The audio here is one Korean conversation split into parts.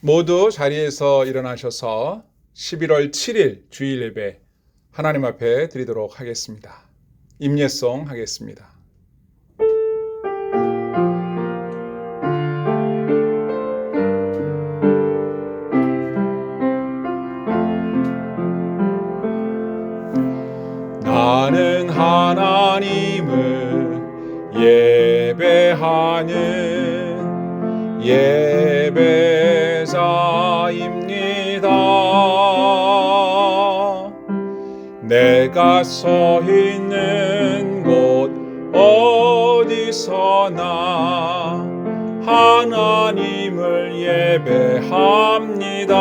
모두 자리에서 일어나셔서 11월 7일 주일 예배 하나님 앞에 드리도록 하겠습니다. 임예송 하겠습니다. 나는 하나님을 예배하는 예배자입니다. 내가 서 있는 곳 어디서나 하나님을 예배합니다.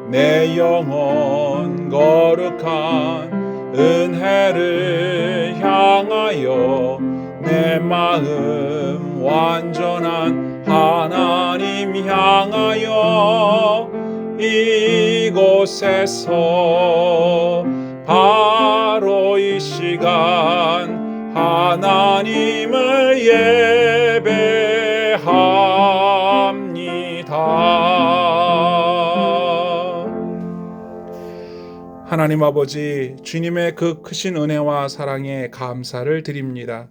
내 영혼 거룩한 은혜를 향하여 내 마음 완전한 하나님 향하여 이곳에서 바로 이 시간 하나님을 예배합니다. 하나님 아버지, 주님의 그 크신 은혜와 사랑에 감사를 드립니다.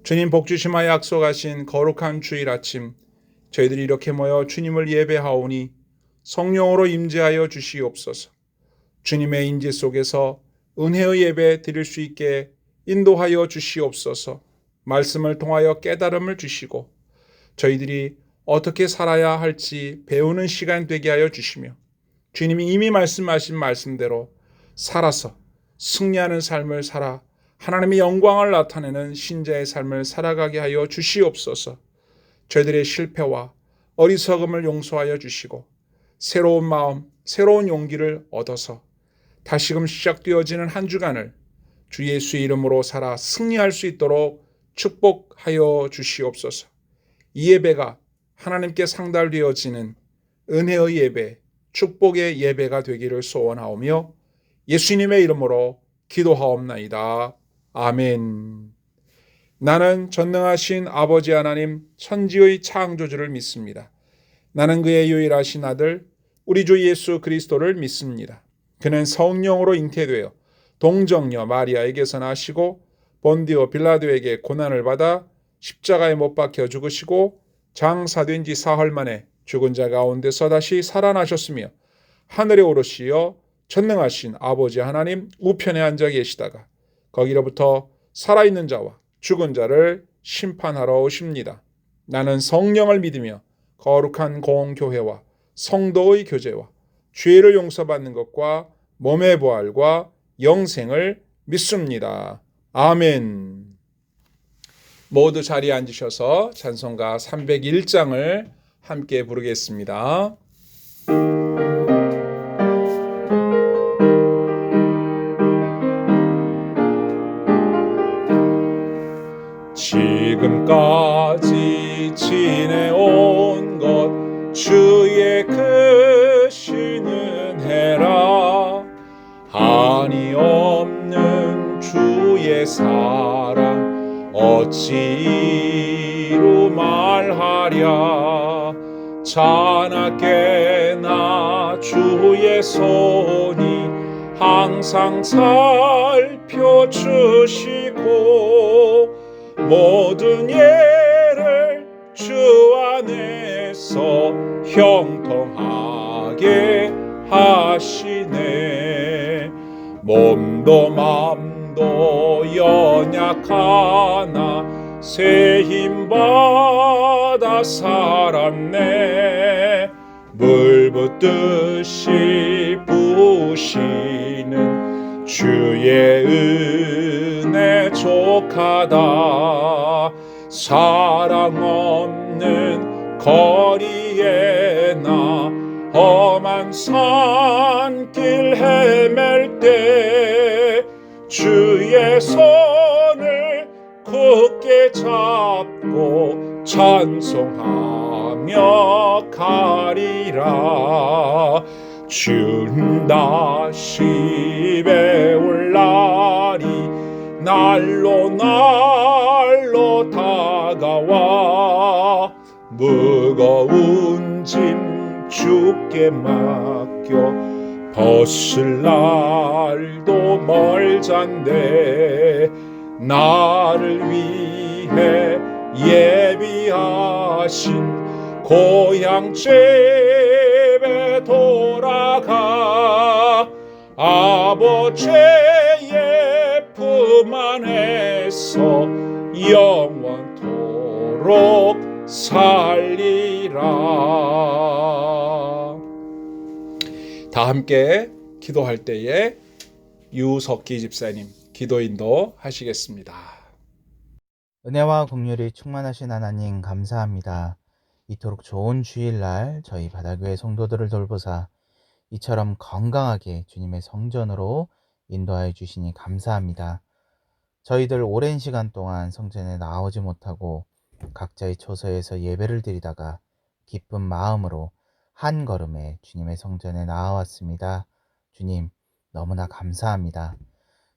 주님 복 주심하여 약속하신 거룩한 주일 아침, 저희들이 이렇게 모여 주님을 예배하오니 성령으로 임재하여 주시옵소서. 주님의 임재 속에서 은혜의 예배 드릴 수 있게 인도하여 주시옵소서. 말씀을 통하여 깨달음을 주시고 저희들이 어떻게 살아야 할지 배우는 시간 되게 하여 주시며 주님이 이미 말씀하신 말씀대로 살아서 승리하는 삶을 살아 하나님의 영광을 나타내는 신자의 삶을 살아가게 하여 주시옵소서. 저희들의 실패와 어리석음을 용서하여 주시고 새로운 마음, 새로운 용기를 얻어서 다시금 시작되어지는 한 주간을 주 예수의 이름으로 살아 승리할 수 있도록 축복하여 주시옵소서. 이 예배가 하나님께 상달되어지는 은혜의 예배, 축복의 예배가 되기를 소원하오며 예수님의 이름으로 기도하옵나이다. 아멘. 나는 전능하신 아버지 하나님 천지의 창조주를 믿습니다. 나는 그의 유일하신 아들 우리 주 예수 그리스도를 믿습니다. 그는 성령으로 잉태되어 동정녀 마리아에게서 나시고 본디오 빌라도에게 고난을 받아 십자가에 못 박혀 죽으시고 장사된 지 사흘 만에 죽은 자 가운데서 다시 살아나셨으며 하늘에 오르시어 전능하신 아버지 하나님 우편에 앉아 계시다가 거기로부터 살아있는 자와 죽은 자를 심판하러 오십니다. 나는 성령을 믿으며 거룩한 공교회와 성도의 교제와 죄를 용서받는 것과 몸의 부활과 영생을 믿습니다. 아멘. 모두 자리에 앉으셔서 찬송가 301장을 함께 부르겠습니다. 지금까지 지내온 것 주의 크신 은혜라. 한이 없는 주의 사랑 어찌 이루 말하랴. 자나깨나 주의 손이 항상 살펴주시고 모든 예를 주 안에서 형통하게 하시네. 몸도 맘도 연약하나 새 힘 받아 살았네. 물 붓듯이 부으시는 주의 은혜 족하다. 사랑 없는 거리에 나 험한 산길 헤맬 때 주의 손을 굳게 잡고 찬송하며 가리라. 주는 다시 배울 날이 날로 날로 다가와 무거운 짐 주께 맡겨 벗을 날도 멀잔데 나를 위해 예비하신 고향 집에 돌아가 아버지의 품 안에서 영원토록 살리라. 다 함께 기도할 때에 유석기 집사님 기도 인도 하시겠습니다. 은혜와 긍휼이 충만하신 하나님 감사합니다. 이토록 좋은 주일날 저희 바다교회 성도들을 돌보사 이처럼 건강하게 주님의 성전으로 인도하여 주시니 감사합니다. 저희들 오랜 시간 동안 성전에 나오지 못하고 각자의 처소에서 예배를 드리다가 기쁜 마음으로 한 걸음에 주님의 성전에 나아왔습니다. 주님 너무나 감사합니다.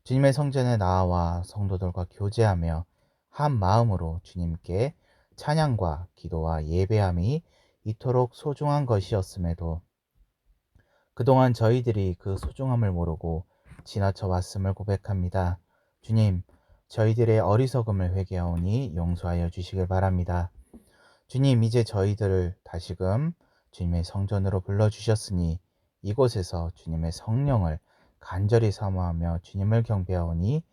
주님의 성전에 나와 성도들과 교제하며 한 마음으로 주님께 찬양과 기도와 예배함이 이토록 소중한 것이었음에도 그동안 저희들이 그 소중함을 모르고 지나쳐 왔음을 고백합니다. 주님, 저희들의 어리석음을 회개하오니 용서하여 주시길 바랍니다. 주님, 이제 저희들을 다시금 주님의 성전으로 불러주셨으니 이곳에서 주님의 성령을 간절히 사모하며 주님을 경배하오니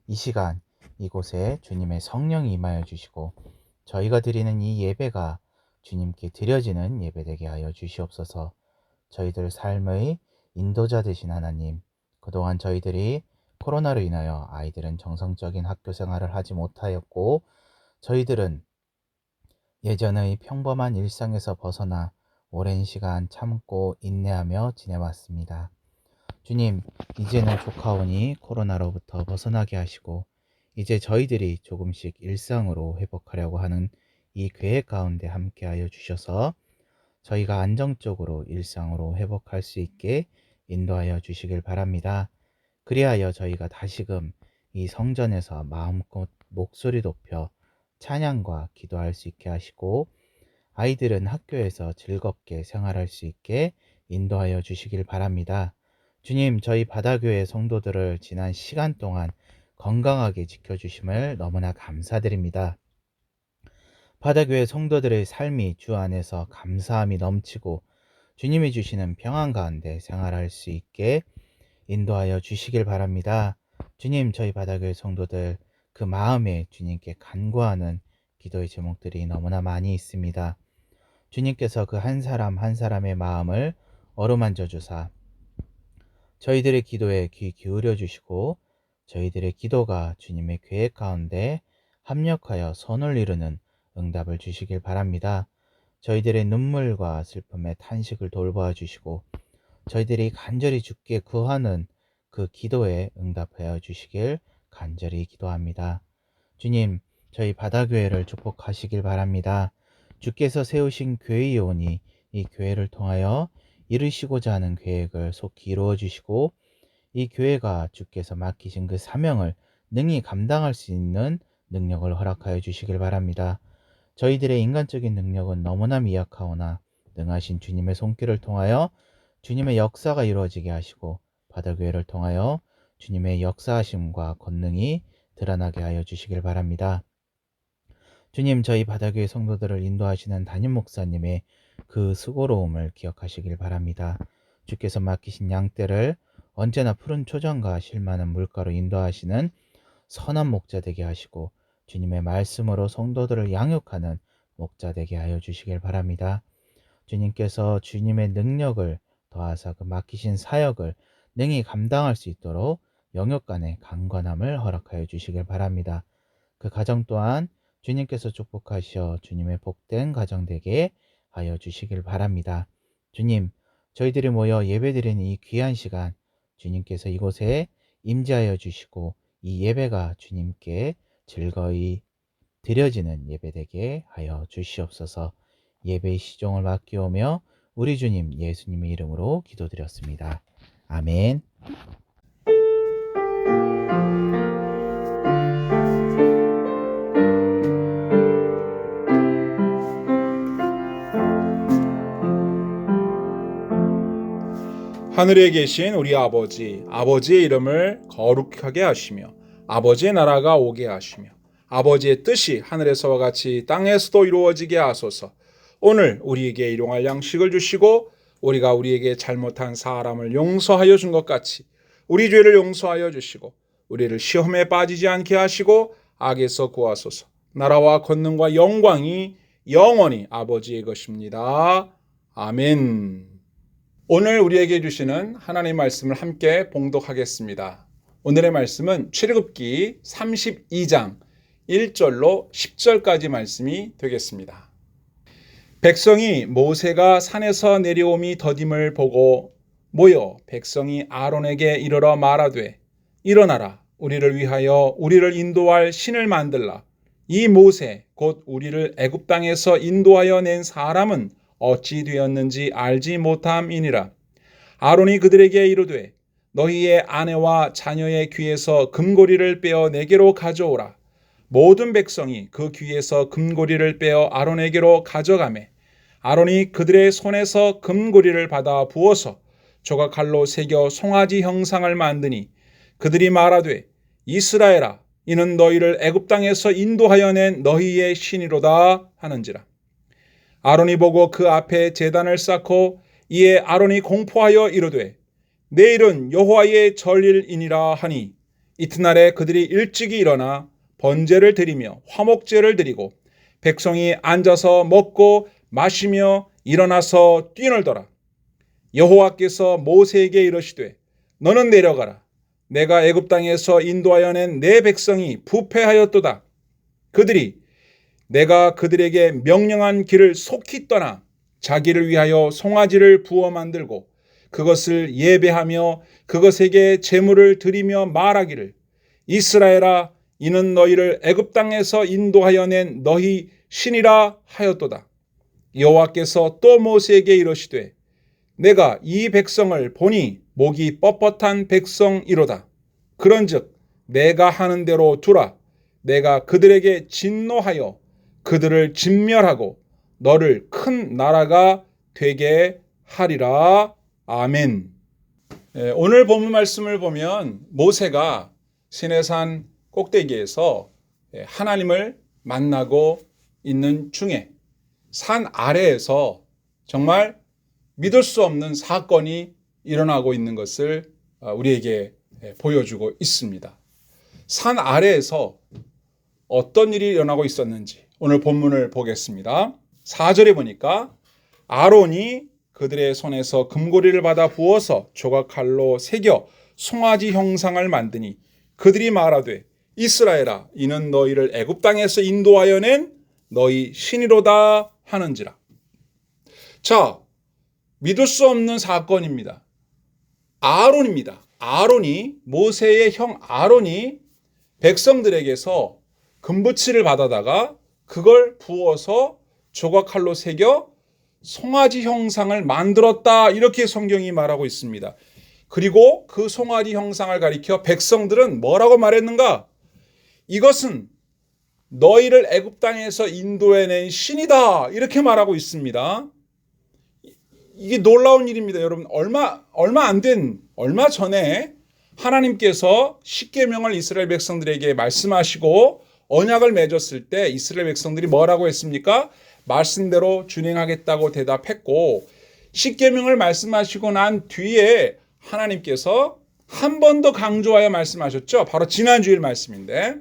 이 시간 이곳에 주님의 성령이 임하여 주시고 저희가 드리는 이 예배가 주님께 드려지는 예배되게 하여 주시옵소서. 저희들 삶의 인도자 되신 하나님, 그동안 저희들이 코로나로 인하여 아이들은 정상적인 학교 생활을 하지 못하였고 저희들은 예전의 평범한 일상에서 벗어나 오랜 시간 참고 인내하며 지내왔습니다. 주님, 이제는 조카오니 코로나로부터 벗어나게 하시고 이제 저희들이 조금씩 일상으로 회복하려고 하는 이 계획 가운데 함께하여 주셔서 저희가 안정적으로 일상으로 회복할 수 있게 인도하여 주시길 바랍니다. 그리하여 저희가 다시금 이 성전에서 마음껏 목소리 높여 찬양과 기도할 수 있게 하시고 아이들은 학교에서 즐겁게 생활할 수 있게 인도하여 주시길 바랍니다. 주님, 저희 바다교회 성도들을 지난 시간 동안 건강하게 지켜주심을 너무나 감사드립니다. 바다교회 성도들의 삶이 주 안에서 감사함이 넘치고 주님이 주시는 평안 가운데 생활할 수 있게 인도하여 주시길 바랍니다. 주님, 저희 바다교회 성도들 그 마음에 주님께 간구하는 기도의 제목들이 너무나 많이 있습니다. 주님께서 그 한 사람 한 사람의 마음을 어루만져 주사 저희들의 기도에 귀 기울여 주시고 저희들의 기도가 주님의 계획 가운데 합력하여 선을 이루는 응답을 주시길 바랍니다. 저희들의 눈물과 슬픔의 탄식을 돌보아 주시고 저희들이 간절히 주께 구하는 그 기도에 응답하여 주시길 간절히 기도합니다. 주님, 저희 바다교회를 축복하시길 바랍니다. 주께서 세우신 교회이오니 이 교회를 통하여 이루시고자 하는 계획을 속히 이루어 주시고 이 교회가 주께서 맡기신 그 사명을 능히 감당할 수 있는 능력을 허락하여 주시길 바랍니다. 저희들의 인간적인 능력은 너무나 미약하오나 능하신 주님의 손길을 통하여 주님의 역사가 이루어지게 하시고 바다교회를 통하여 주님의 역사하심과 권능이 드러나게 하여 주시길 바랍니다. 주님, 저희 바다교회 성도들을 인도하시는 담임 목사님의 그 수고로움을 기억하시길 바랍니다. 주께서 맡기신 양떼를 언제나 푸른 초장과 쉴만한 물가로 인도하시는 선한 목자 되게 하시고 주님의 말씀으로 성도들을 양육하는 목자 되게 하여 주시길 바랍니다. 주님께서 주님의 능력을 더하사 그 맡기신 사역을 능히 감당할 수 있도록 영역 간의 강건함을 허락하여 주시길 바랍니다. 그 가정 또한 주님께서 축복하시어 주님의 복된 가정 되게 하여 주시길 바랍니다. 주님, 저희들이 모여 예배드리는 이 귀한 시간 주님께서 이곳에 임재하여 주시고 이 예배가 주님께 즐거이 드려지는 예배되게 하여 주시옵소서. 예배의 시종을 맡기오며 우리 주님 예수님의 이름으로 기도드렸습니다. 아멘. 하늘에 계신 우리 아버지, 아버지의 이름을 거룩하게 하시며 아버지의 나라가 오게 하시며 아버지의 뜻이 하늘에서와 같이 땅에서도 이루어지게 하소서. 오늘 우리에게 일용할 양식을 주시고 우리가 우리에게 잘못한 사람을 용서하여 준 것 같이 우리 죄를 용서하여 주시고 우리를 시험에 빠지지 않게 하시고 악에서 구하소서. 나라와 권능과 영광이 영원히 아버지의 것입니다. 아멘. 오늘 우리에게 주시는 하나님의 말씀을 함께 봉독하겠습니다. 오늘의 말씀은 출애굽기 32장 1절로 10절까지 말씀이 되겠습니다. 백성이 모세가 산에서 내려옴이 더딤을 보고 모여 백성이 아론에게 이르러 말하되 일어나라 우리를 위하여 우리를 인도할 신을 만들라. 이 모세 곧 우리를 애굽 땅에서 인도하여 낸 사람은 어찌 되었는지 알지 못함이니라. 아론이 그들에게 이르되 너희의 아내와 자녀의 귀에서 금고리를 빼어 내게로 가져오라. 모든 백성이 그 귀에서 금고리를 빼어 아론에게로 가져가매 아론이 그들의 손에서 금고리를 받아 부어서 조각칼로 새겨 송아지 형상을 만드니 그들이 말하되 이스라엘아 이는 너희를 애굽 땅에서 인도하여 낸 너희의 신이로다 하는지라. 아론이 보고 그 앞에 제단을 쌓고 이에 아론이 공포하여 이르되 내일은 여호와의 절일이니라 하니 이튿날에 그들이 일찍이 일어나 번제를 드리며 화목제를 드리고 백성이 앉아서 먹고 마시며 일어나서 뛰놀더라. 여호와께서 모세에게 이르시되 너는 내려가라. 내가 애굽 땅에서 인도하여 낸 내 백성이 부패하였도다. 그들이 내가 그들에게 명령한 길을 속히 떠나 자기를 위하여 송아지를 부어 만들고 그것을 예배하며 그것에게 제물을 드리며 말하기를 이스라엘아 이는 너희를 애굽 땅에서 인도하여 낸 너희 신이라 하였도다. 여호와께서 또 모세에게 이르시되 내가 이 백성을 보니 목이 뻣뻣한 백성이로다. 그런즉 내가 하는 대로 두라. 내가 그들에게 진노하여 그들을 진멸하고 너를 큰 나라가 되게 하리라. 아멘. 오늘 본문 말씀을 보면 모세가 시내산 꼭대기에서 하나님을 만나고 있는 중에 산 아래에서 정말 믿을 수 없는 사건이 일어나고 있는 것을 우리에게 보여주고 있습니다. 산 아래에서 어떤 일이 일어나고 있었는지 오늘 본문을 보겠습니다. 4절에 보니까 아론이 그들의 손에서 금고리를 받아 부어서 조각칼로 새겨 송아지 형상을 만드니 그들이 말하되 이스라엘아 이는 너희를 애굽 땅에서 인도하여 낸 너희 신이로다 하는지라. 자, 믿을 수 없는 사건입니다. 아론입니다. 아론이 모세의 형 아론이 백성들에게서 금붙이를 받아다가 그걸 부어서 조각칼로 새겨 송아지 형상을 만들었다 이렇게 성경이 말하고 있습니다. 그리고 그 송아지 형상을 가리켜 백성들은 뭐라고 말했는가? 이것은 너희를 애굽 땅에서 인도해낸 신이다 이렇게 말하고 있습니다. 이게 놀라운 일입니다. 여러분 얼마 전에 하나님께서 십계명을 이스라엘 백성들에게 말씀하시고 언약을 맺었을 때 이스라엘 백성들이 뭐라고 했습니까? 말씀대로 준행하겠다고 대답했고 십계명을 말씀하시고 난 뒤에 하나님께서 한 번 더 강조하여 말씀하셨죠. 바로 지난주일 말씀인데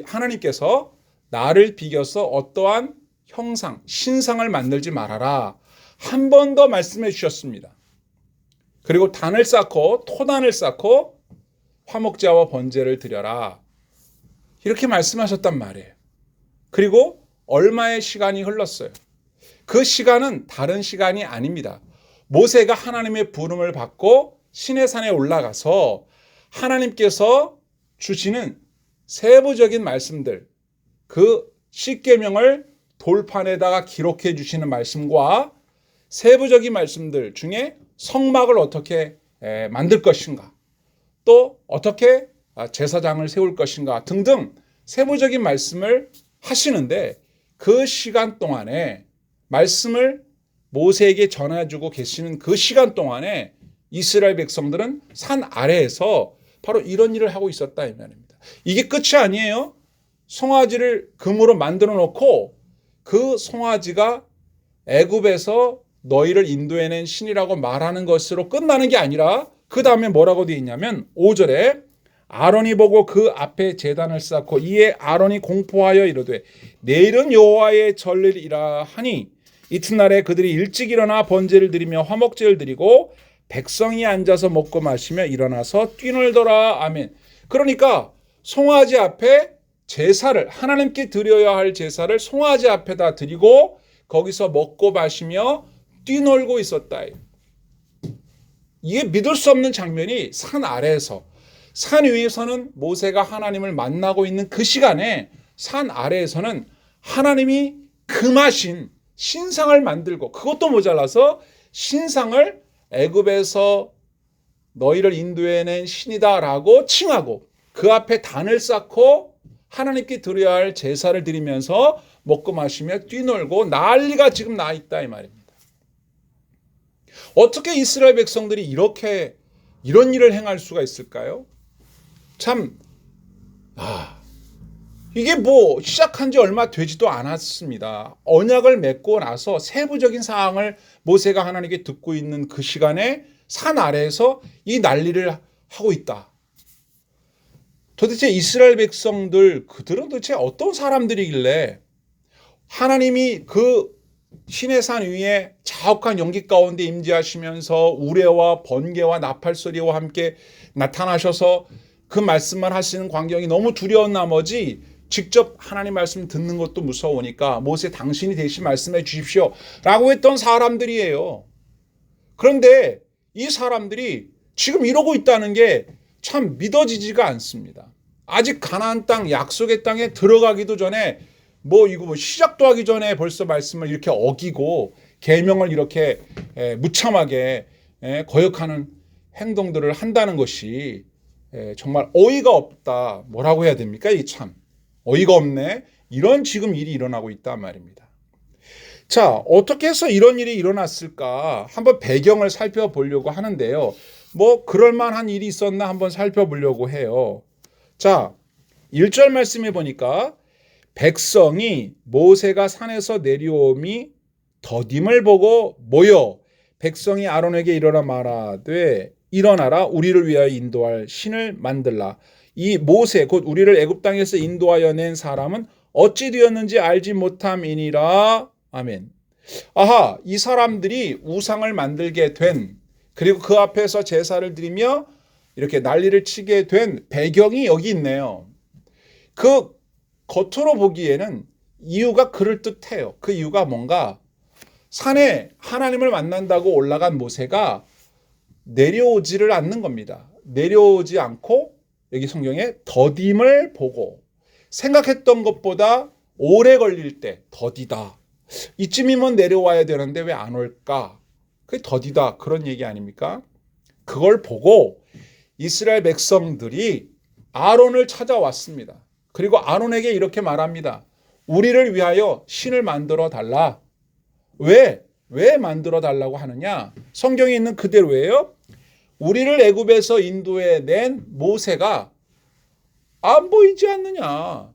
하나님께서 나를 비겨서 어떠한 형상, 신상을 만들지 말아라. 한 번 더 말씀해 주셨습니다. 그리고 토단을 쌓고 화목제와 번제를 드려라. 이렇게 말씀하셨단 말이에요. 그리고 얼마의 시간이 흘렀어요. 그 시간은 다른 시간이 아닙니다. 모세가 하나님의 부름을 받고 시내산에 올라가서 하나님께서 주시는 세부적인 말씀들, 그 십계명을 돌판에다가 기록해 주시는 말씀과 세부적인 말씀들 중에 성막을 어떻게 만들 것인가, 또 어떻게 제사장을 세울 것인가 등등 세부적인 말씀을 하시는데 그 시간 동안에 말씀을 모세에게 전해주고 계시는 그 시간 동안에 이스라엘 백성들은 산 아래에서 바로 이런 일을 하고 있었다 이 말입니다. 이게 끝이 아니에요. 송아지를 금으로 만들어 놓고 그 송아지가 애굽에서 너희를 인도해낸 신이라고 말하는 것으로 끝나는 게 아니라 그 다음에 뭐라고 되어 있냐면 5절에 아론이 보고 그 앞에 제단을 쌓고 이에 아론이 공포하여 이르되 내일은 여호와의 절일이라 하니 이튿날에 그들이 일찍 일어나 번제를 드리며 화목제를 드리고 백성이 앉아서 먹고 마시며 일어나서 뛰놀더라. 아멘. 그러니까 송아지 앞에 제사를 하나님께 드려야 할 제사를 송아지 앞에다 드리고 거기서 먹고 마시며 뛰놀고 있었다. 이게 믿을 수 없는 장면이 산 아래에서 산 위에서는 모세가 하나님을 만나고 있는 그 시간에 산 아래에서는 하나님이 금하신 신상을 만들고 그것도 모자라서 신상을 애굽에서 너희를 인도해낸 신이다라고 칭하고 그 앞에 단을 쌓고 하나님께 드려야 할 제사를 드리면서 먹고 마시며 뛰놀고 난리가 지금 나 있다 이 말입니다. 어떻게 이스라엘 백성들이 이런 일을 행할 수가 있을까요? 참 이게 시작한 지 얼마 되지도 않았습니다. 언약을 맺고 나서 세부적인 사항을 모세가 하나님께 듣고 있는 그 시간에 산 아래에서 이 난리를 하고 있다. 도대체 이스라엘 백성들 그들은 도대체 어떤 사람들이길래 하나님이 그 시내산 위에 자욱한 연기 가운데 임재하시면서 우레와 번개와 나팔 소리와 함께 나타나셔서 그 말씀만 하시는 광경이 너무 두려운 나머지 직접 하나님 말씀 듣는 것도 무서우니까 모세 당신이 대신 말씀해 주십시오 라고 했던 사람들이에요. 그런데 이 사람들이 지금 이러고 있다는 게 참 믿어지지가 않습니다. 아직 가나안 땅 약속의 땅에 들어가기도 전에 이거 시작도 하기 전에 벌써 말씀을 이렇게 어기고 계명을 이렇게 무참하게 거역하는 행동들을 한다는 것이 정말 어이가 없다. 뭐라고 해야 됩니까? 이 참 어이가 없네. 이런 지금 일이 일어나고 있단 말입니다. 자, 어떻게 해서 이런 일이 일어났을까? 한번 배경을 살펴보려고 하는데요. 그럴 만한 일이 있었나 한번 살펴보려고 해요. 자, 1절 말씀해 보니까 백성이 모세가 산에서 내려옴이 더딤을 보고 모여 백성이 아론에게 일어나 말하되 일어나라 우리를 위하여 인도할 신을 만들라. 이 모세 곧 우리를 애굽 땅에서 인도하여 낸 사람은 어찌 되었는지 알지 못함이니라. 아멘. 아하, 이 사람들이 우상을 만들게 된 그리고 그 앞에서 제사를 드리며 이렇게 난리를 치게 된 배경이 여기 있네요. 그 겉으로 보기에는 이유가 그럴듯해요. 그 이유가 뭔가 산에 하나님을 만난다고 올라간 모세가 내려오지를 않는 겁니다. 내려오지 않고 여기 성경에 더딤을 보고 생각했던 것보다 오래 걸릴 때 더디다. 이쯤이면 내려와야 되는데 왜 안 올까? 그게 더디다 그런 얘기 아닙니까? 그걸 보고 이스라엘 백성들이 아론을 찾아왔습니다. 그리고 아론에게 이렇게 말합니다. 우리를 위하여 신을 만들어 달라. 왜 만들어 달라고 하느냐? 성경에 있는 그대로예요. 우리를 애굽에서 인도해 낸 모세가 안 보이지 않느냐?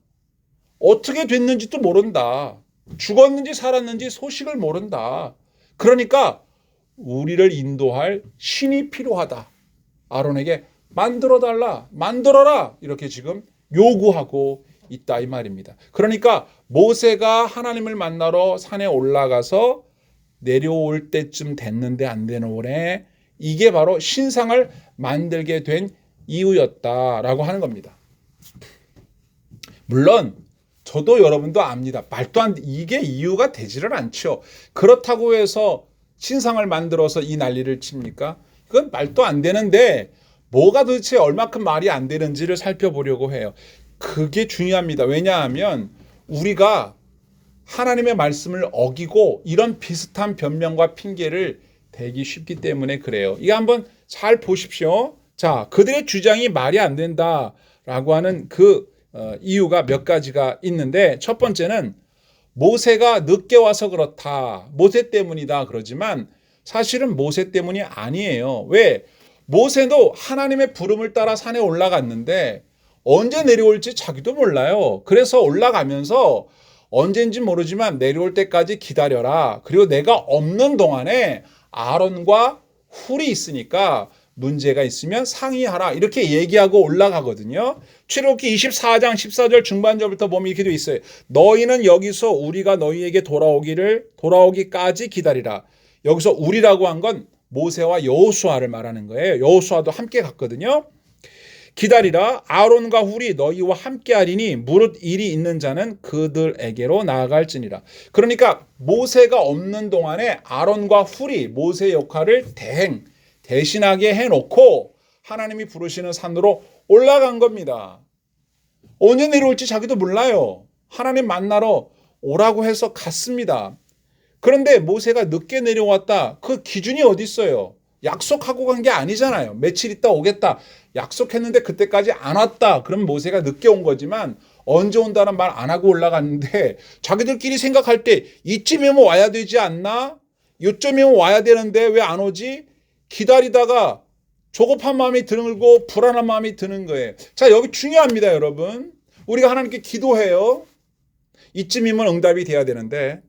어떻게 됐는지도 모른다. 죽었는지 살았는지 소식을 모른다. 그러니까 우리를 인도할 신이 필요하다. 아론에게 만들어 달라. 만들어라. 이렇게 지금 요구하고 있다 이 말입니다. 그러니까 모세가 하나님을 만나러 산에 올라가서 내려올 때쯤 됐는데 안 되노래. 이게 바로 신상을 만들게 된 이유였다라고 하는 겁니다. 물론 저도 여러분도 압니다. 말도 안 돼. 이게 이유가 되지를 않죠. 그렇다고 해서 신상을 만들어서 이 난리를 칩니까? 그건 말도 안 되는데 뭐가 도대체 얼마큼 말이 안 되는지를 살펴보려고 해요. 그게 중요합니다. 왜냐하면 우리가 하나님의 말씀을 어기고 이런 비슷한 변명과 핑계를 대기 쉽기 때문에 그래요. 이거 한번 잘 보십시오. 자, 그들의 주장이 말이 안 된다라고 하는 그 이유가 몇 가지가 있는데 첫 번째는 모세가 늦게 와서 그렇다, 모세 때문이다 그러지만 사실은 모세 때문이 아니에요. 왜? 모세도 하나님의 부름을 따라 산에 올라갔는데 언제 내려올지 자기도 몰라요. 그래서 올라가면서 언젠지 모르지만 내려올 때까지 기다려라. 그리고 내가 없는 동안에 아론과 훌이 있으니까 문제가 있으면 상의하라. 이렇게 얘기하고 올라가거든요. 출애굽기 24장 14절 중반절부터 보면 이렇게 돼 있어요. 너희는 여기서 우리가 너희에게 돌아오기까지 기다리라. 여기서 우리라고 한 건 모세와 여호수아를 말하는 거예요. 여호수아도 함께 갔거든요. 기다리라. 아론과 훌이 너희와 함께하리니 무릇 일이 있는 자는 그들에게로 나아갈지니라. 그러니까 모세가 없는 동안에 아론과 훌이 모세의 역할을 대신하게 해놓고 하나님이 부르시는 산으로 올라간 겁니다. 언제 내려올지 자기도 몰라요. 하나님 만나러 오라고 해서 갔습니다. 그런데 모세가 늦게 내려왔다. 그 기준이 어디 있어요? 약속하고 간 게 아니잖아요. 며칠 있다 오겠다. 약속했는데 그때까지 안 왔다. 그럼 모세가 늦게 온 거지만 언제 온다는 말 안 하고 올라갔는데 자기들끼리 생각할 때 이쯤이면 와야 되지 않나? 요쯤이면 와야 되는데 왜 안 오지? 기다리다가 조급한 마음이 들고 불안한 마음이 드는 거예요. 자, 여기 중요합니다, 여러분. 우리가 하나님께 기도해요. 이쯤이면 응답이 돼야 되는데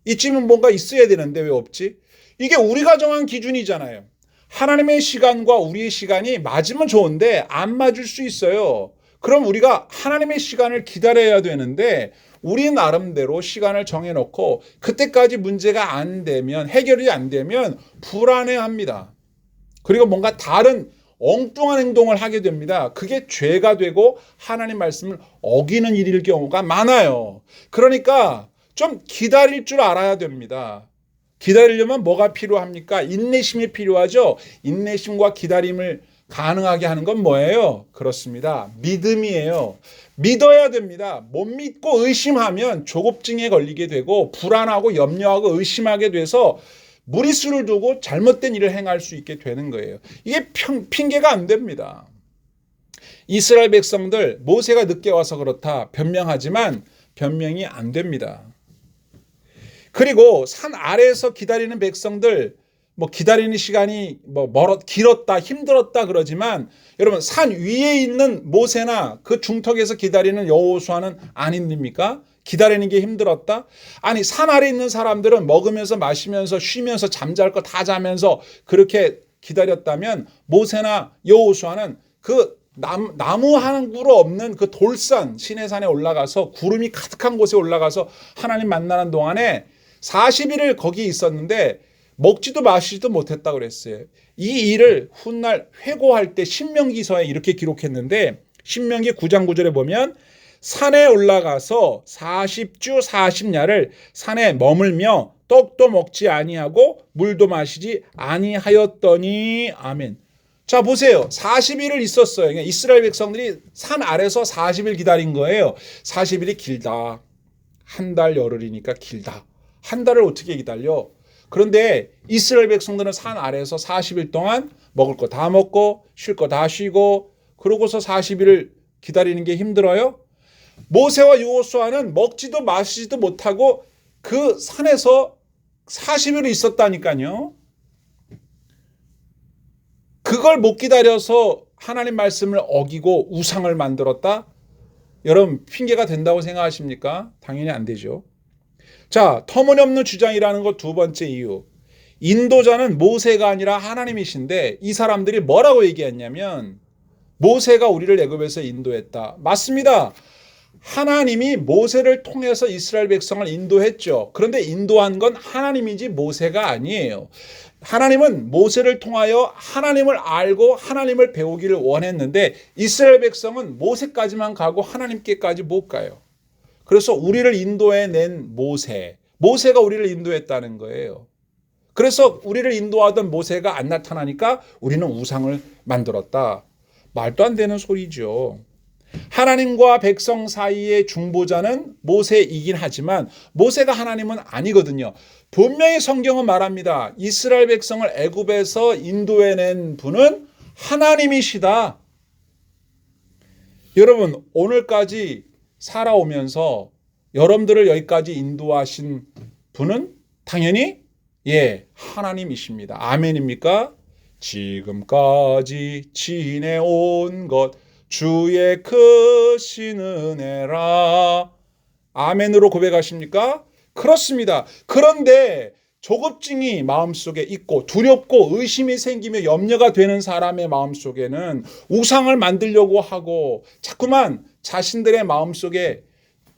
이쯤은 뭔가 있어야 되는데 왜 없지? 이게 우리가 정한 기준이잖아요. 하나님의 시간과 우리의 시간이 맞으면 좋은데 안 맞을 수 있어요. 그럼 우리가 하나님의 시간을 기다려야 되는데 우리 나름대로 시간을 정해놓고 그때까지 문제가 안 되면, 해결이 안 되면 불안해합니다. 그리고 뭔가 다른 엉뚱한 행동을 하게 됩니다. 그게 죄가 되고 하나님 말씀을 어기는 일일 경우가 많아요. 그러니까 좀 기다릴 줄 알아야 됩니다. 기다리려면 뭐가 필요합니까? 인내심이 필요하죠. 인내심과 기다림을 가능하게 하는 건 뭐예요? 그렇습니다. 믿음이에요. 믿어야 됩니다. 못 믿고 의심하면 조급증에 걸리게 되고 불안하고 염려하고 의심하게 돼서 무리수를 두고 잘못된 일을 행할 수 있게 되는 거예요. 이게 핑계가 안 됩니다. 이스라엘 백성들 모세가 늦게 와서 그렇다 변명하지만 변명이 안 됩니다. 그리고 산 아래에서 기다리는 백성들 기다리는 시간이 길었다 힘들었다 그러지만 여러분 산 위에 있는 모세나 그 중턱에서 기다리는 여호수아는 아닙니까? 기다리는 게 힘들었다? 아니 산 아래에 있는 사람들은 먹으면서 마시면서 쉬면서 잠잘 거 다 자면서 그렇게 기다렸다면 모세나 여호수아는 그 나무 한 그루 없는 그 돌산 시내산에 올라가서 구름이 가득한 곳에 올라가서 하나님 만나는 동안에 40일을 거기 있었는데 먹지도 마시지도 못했다고 그랬어요. 이 일을 훗날 회고할 때 신명기서에 이렇게 기록했는데 신명기 9장 9절에 보면 산에 올라가서 40주 40야를 산에 머물며 떡도 먹지 아니하고 물도 마시지 아니하였더니 아멘. 자 보세요. 40일을 있었어요. 그러니까 이스라엘 백성들이 산 아래서 40일 기다린 거예요. 40일이 길다. 한 달 열흘이니까 길다. 한 달을 어떻게 기다려? 그런데 이스라엘 백성들은 산 아래에서 40일 동안 먹을 거 다 먹고 쉴 거 다 쉬고 그러고서 40일을 기다리는 게 힘들어요? 모세와 여호수아는 먹지도 마시지도 못하고 그 산에서 40일을 있었다니까요. 그걸 못 기다려서 하나님 말씀을 어기고 우상을 만들었다? 여러분 핑계가 된다고 생각하십니까? 당연히 안 되죠. 자, 터무니없는 주장이라는 것 두 번째 이유. 인도자는 모세가 아니라 하나님이신데 이 사람들이 뭐라고 얘기했냐면 모세가 우리를 애굽에서 인도했다. 맞습니다. 하나님이 모세를 통해서 이스라엘 백성을 인도했죠. 그런데 인도한 건 하나님이지 모세가 아니에요. 하나님은 모세를 통하여 하나님을 알고 하나님을 배우기를 원했는데 이스라엘 백성은 모세까지만 가고 하나님께까지 못 가요. 그래서 우리를 인도해낸 모세가 우리를 인도했다는 거예요. 그래서 우리를 인도하던 모세가 안 나타나니까 우리는 우상을 만들었다. 말도 안 되는 소리죠. 하나님과 백성 사이의 중보자는 모세이긴 하지만 모세가 하나님은 아니거든요. 분명히 성경은 말합니다. 이스라엘 백성을 애굽에서 인도해낸 분은 하나님이시다. 여러분 오늘까지 살아오면서 여러분들을 여기까지 인도하신 분은 당연히 하나님이십니다. 아멘입니까? 지금까지 지내온 것 주의 크신 은혜라. 아멘으로 고백하십니까? 그렇습니다. 그런데 조급증이 마음속에 있고 두렵고 의심이 생기며 염려가 되는 사람의 마음속에는 우상을 만들려고 하고 자꾸만 자신들의 마음속에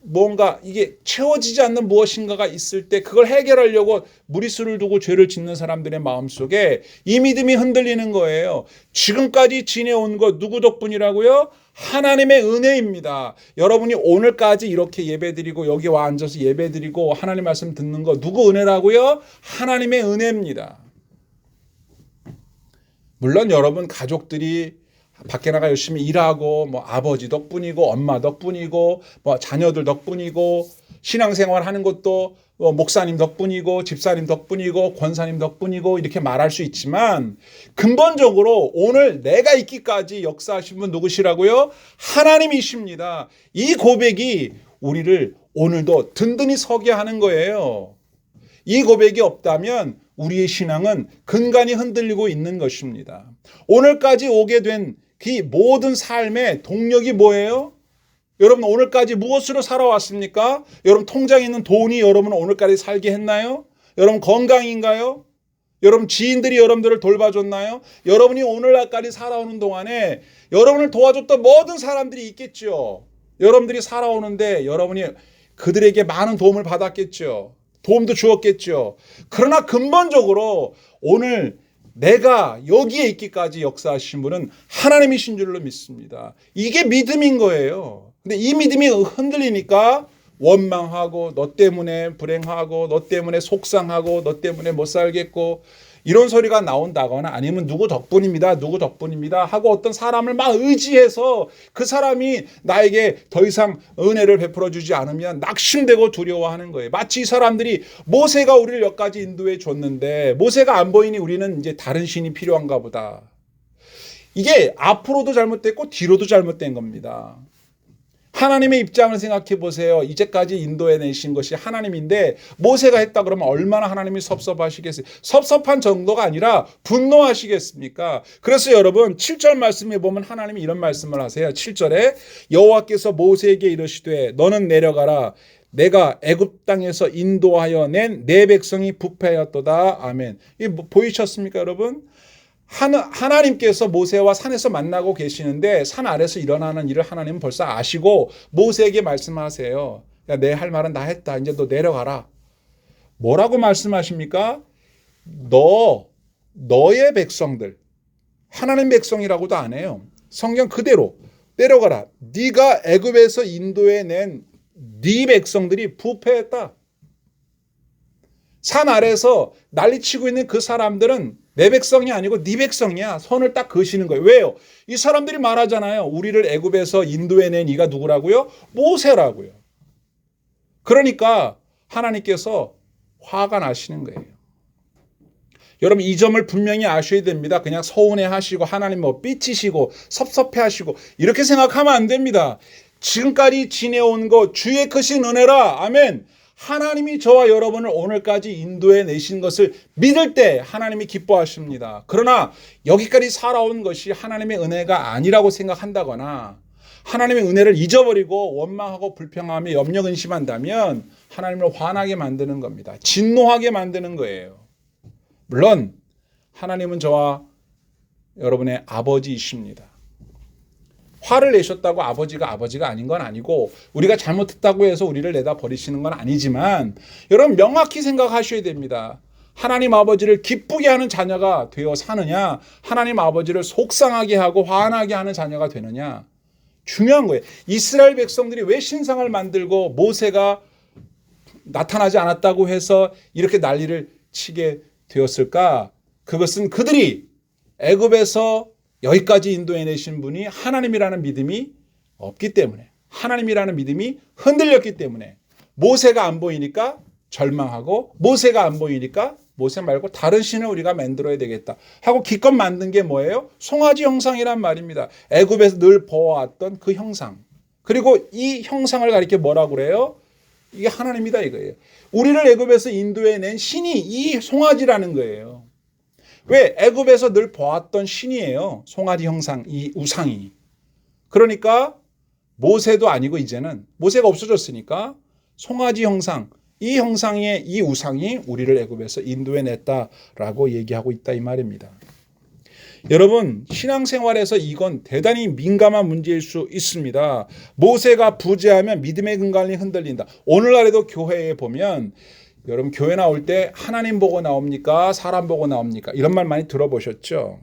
뭔가 이게 채워지지 않는 무엇인가가 있을 때 그걸 해결하려고 무리수를 두고 죄를 짓는 사람들의 마음속에 이 믿음이 흔들리는 거예요. 지금까지 지내온 것 누구 덕분이라고요? 하나님의 은혜입니다. 여러분이 오늘까지 이렇게 예배드리고 여기 와 앉아서 예배드리고 하나님 말씀 듣는 거 누구 은혜라고요? 하나님의 은혜입니다. 물론 여러분 가족들이 밖에 나가 열심히 일하고 뭐 아버지 덕분이고 엄마 덕분이고 뭐 자녀들 덕분이고 신앙생활 하는 것도 뭐 목사님 덕분이고 집사님 덕분이고 권사님 덕분이고 이렇게 말할 수 있지만 근본적으로 오늘 내가 있기까지 역사하신 분 누구시라고요? 하나님이십니다. 이 고백이 우리를 오늘도 든든히 서게 하는 거예요. 이 고백이 없다면 우리의 신앙은 근간이 흔들리고 있는 것입니다. 오늘까지 오게 된 그 모든 삶의 동력이 뭐예요? 여러분 오늘까지 무엇으로 살아왔습니까? 여러분 통장에 있는 돈이 여러분을 오늘까지 살게 했나요? 여러분 건강인가요? 여러분 지인들이 여러분들을 돌봐줬나요? 여러분이 오늘날까지 살아오는 동안에 여러분을 도와줬던 모든 사람들이 있겠죠. 여러분들이 살아오는데 여러분이 그들에게 많은 도움을 받았겠죠. 도움도 주었겠죠. 그러나 근본적으로 오늘 내가 여기에 있기까지 역사하신 분은 하나님이신 줄로 믿습니다. 이게 믿음인 거예요. 근데 이 믿음이 흔들리니까 원망하고 너 때문에 불행하고 너 때문에 속상하고 너 때문에 못 살겠고 이런 소리가 나온다거나 아니면 누구 덕분입니다. 누구 덕분입니다. 하고 어떤 사람을 막 의지해서 그 사람이 나에게 더 이상 은혜를 베풀어 주지 않으면 낙심되고 두려워하는 거예요. 마치 이 사람들이 모세가 우리를 여기까지 인도해 줬는데 모세가 안 보이니 우리는 이제 다른 신이 필요한가 보다. 이게 앞으로도 잘못됐고 뒤로도 잘못된 겁니다. 하나님의 입장을 생각해 보세요. 이제까지 인도해내신 것이 하나님인데 모세가 했다 그러면 얼마나 하나님이 섭섭하시겠어요. 섭섭한 정도가 아니라 분노하시겠습니까? 그래서 여러분 7절 말씀에 보면 하나님이 이런 말씀을 하세요. 7절에 여호와께서 모세에게 이르시되 너는 내려가라. 내가 애굽 땅에서 인도하여 낸 내 백성이 부패하였도다. 아멘. 이게 보이셨습니까 여러분? 하나님께서 모세와 산에서 만나고 계시는데 산 아래서 일어나는 일을 하나님은 벌써 아시고 모세에게 말씀하세요. 야, 내 할 말은 다 했다. 이제 너 내려가라. 뭐라고 말씀하십니까? 너의 백성들, 하나님 백성이라고도 안 해요. 성경 그대로 내려가라. 네가 애굽에서 인도해낸 네 백성들이 부패했다. 산 아래에서 난리치고 있는 그 사람들은 내 백성이 아니고 네 백성이야. 손을 딱 그으시는 거예요. 왜요? 이 사람들이 말하잖아요. 우리를 애굽에서 인도해낸 이가 누구라고요? 모세라고요. 그러니까 하나님께서 화가 나시는 거예요. 여러분 이 점을 분명히 아셔야 됩니다. 그냥 서운해하시고 하나님 뭐 삐치시고 섭섭해하시고 이렇게 생각하면 안 됩니다. 지금까지 지내온 것 주의 크신 은혜라. 아멘. 하나님이 저와 여러분을 오늘까지 인도해 내신 것을 믿을 때 하나님이 기뻐하십니다. 그러나 여기까지 살아온 것이 하나님의 은혜가 아니라고 생각한다거나 하나님의 은혜를 잊어버리고 원망하고 불평하며 염려 근심한다면 하나님을 화나게 만드는 겁니다. 진노하게 만드는 거예요. 물론 하나님은 저와 여러분의 아버지이십니다. 화를 내셨다고 아버지가 아닌 건 아니고 우리가 잘못했다고 해서 우리를 내다 버리시는 건 아니지만 여러분 명확히 생각하셔야 됩니다. 하나님 아버지를 기쁘게 하는 자녀가 되어 사느냐 하나님 아버지를 속상하게 하고 화나게 하는 자녀가 되느냐 중요한 거예요. 이스라엘 백성들이 왜 신상을 만들고 모세가 나타나지 않았다고 해서 이렇게 난리를 치게 되었을까? 그것은 그들이 애굽에서 여기까지 인도해내신 분이 하나님이라는 믿음이 없기 때문에 하나님이라는 믿음이 흔들렸기 때문에 모세가 안 보이니까 절망하고 모세가 안 보이니까 모세 말고 다른 신을 우리가 만들어야 되겠다 하고 기껏 만든 게 뭐예요? 송아지 형상이란 말입니다. 애굽에서 늘 보아왔던 그 형상. 그리고 이 형상을 가리켜 뭐라고 그래요? 이게 하나님이다 이거예요. 우리를 애굽에서 인도해낸 신이 이 송아지라는 거예요. 왜? 애굽에서 늘 보았던 신이에요. 송아지 형상, 이 우상이. 그러니까 모세도 아니고 이제는 모세가 없어졌으니까 송아지 형상, 이 형상의 이 우상이 우리를 애굽에서 인도해냈다라고 얘기하고 있다 이 말입니다. 여러분, 신앙생활에서 이건 대단히 민감한 문제일 수 있습니다. 모세가 부재하면 믿음의 근간이 흔들린다. 오늘날에도 교회에 보면 여러분 교회 나올 때 하나님 보고 나옵니까? 사람 보고 나옵니까? 이런 말 많이 들어보셨죠?